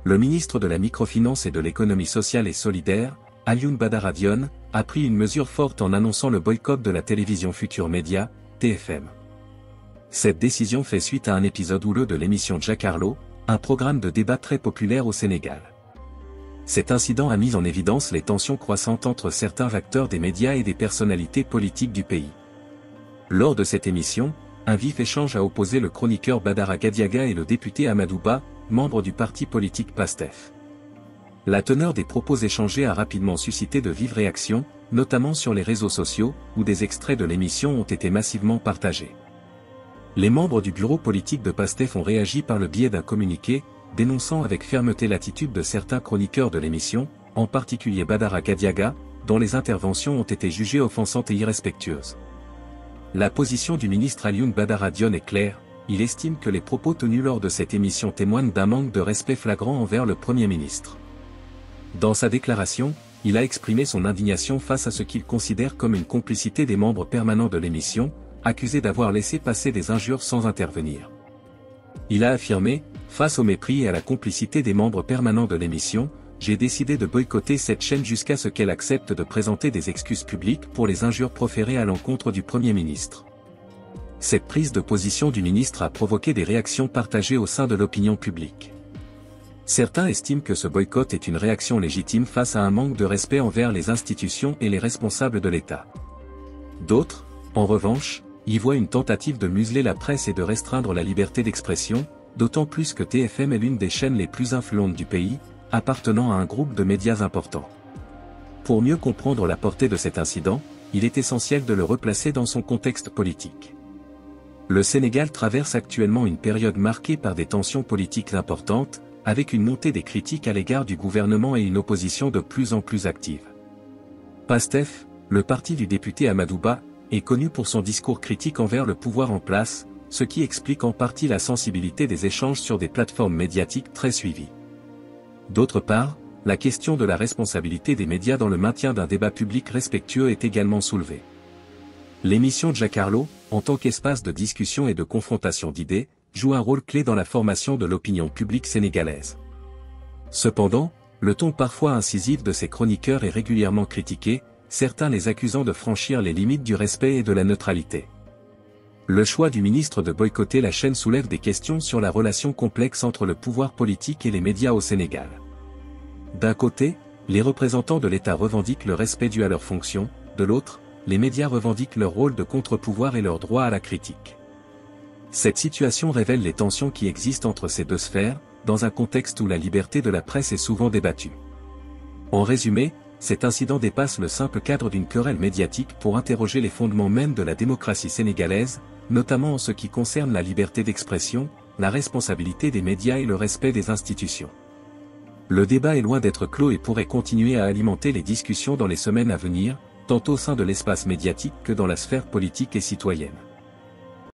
Le ministre de la Microfinance et de l'Économie sociale et solidaire, Alioune Badara Dione, a pris une mesure forte en annonçant le boycott de la télévision Futurs Médias, TFM. Cette décision fait suite à un épisode houleux de l'émission Jacarlo, un programme de débat très populaire au Sénégal. Cet incident a mis en évidence les tensions croissantes entre certains acteurs des médias et des personnalités politiques du pays. Lors de cette émission, un vif échange a opposé le chroniqueur Badara Gadiaga et le député Amadou Ba, membre du parti politique PASTEF. La teneur des propos échangés a rapidement suscité de vives réactions, notamment sur les réseaux sociaux, où des extraits de l'émission ont été massivement partagés. Les membres du bureau politique de PASTEF ont réagi par le biais d'un communiqué, dénonçant avec fermeté l'attitude de certains chroniqueurs de l'émission, en particulier Badara Gadiaga, dont les interventions ont été jugées offensantes et irrespectueuses. La position du ministre Alioune Badara Dione est claire, il estime que les propos tenus lors de cette émission témoignent d'un manque de respect flagrant envers le Premier ministre. Dans sa déclaration, il a exprimé son indignation face à ce qu'il considère comme une complicité des membres permanents de l'émission, accusés d'avoir laissé passer des injures sans intervenir. Il a affirmé, face au mépris et à la complicité des membres permanents de l'émission, j'ai décidé de boycotter cette chaîne jusqu'à ce qu'elle accepte de présenter des excuses publiques pour les injures proférées à l'encontre du Premier ministre. Cette prise de position du ministre a provoqué des réactions partagées au sein de l'opinion publique. Certains estiment que ce boycott est une réaction légitime face à un manque de respect envers les institutions et les responsables de l'État. D'autres, en revanche, y voient une tentative de museler la presse et de restreindre la liberté d'expression, d'autant plus que TFM est l'une des chaînes les plus influentes du pays, appartenant à un groupe de médias important. Pour mieux comprendre la portée de cet incident, il est essentiel de le replacer dans son contexte politique. Le Sénégal traverse actuellement une période marquée par des tensions politiques importantes, avec une montée des critiques à l'égard du gouvernement et une opposition de plus en plus active. PASTEF, le parti du député Amadou Ba, est connu pour son discours critique envers le pouvoir en place, ce qui explique en partie la sensibilité des échanges sur des plateformes médiatiques très suivies. D'autre part, la question de la responsabilité des médias dans le maintien d'un débat public respectueux est également soulevée. L'émission Jacarlo, en tant qu'espace de discussion et de confrontation d'idées, joue un rôle clé dans la formation de l'opinion publique sénégalaise. Cependant, le ton parfois incisif de ces chroniqueurs est régulièrement critiqué, certains les accusant de franchir les limites du respect et de la neutralité. Le choix du ministre de boycotter la chaîne soulève des questions sur la relation complexe entre le pouvoir politique et les médias au Sénégal. D'un côté, les représentants de l'État revendiquent le respect dû à leurs fonctions, de l'autre, les médias revendiquent leur rôle de contre-pouvoir et leur droit à la critique. Cette situation révèle les tensions qui existent entre ces deux sphères, dans un contexte où la liberté de la presse est souvent débattue. En résumé, cet incident dépasse le simple cadre d'une querelle médiatique pour interroger les fondements mêmes de la démocratie sénégalaise, notamment en ce qui concerne la liberté d'expression, la responsabilité des médias et le respect des institutions. Le débat est loin d'être clos et pourrait continuer à alimenter les discussions dans les semaines à venir, tant au sein de l'espace médiatique que dans la sphère politique et citoyenne.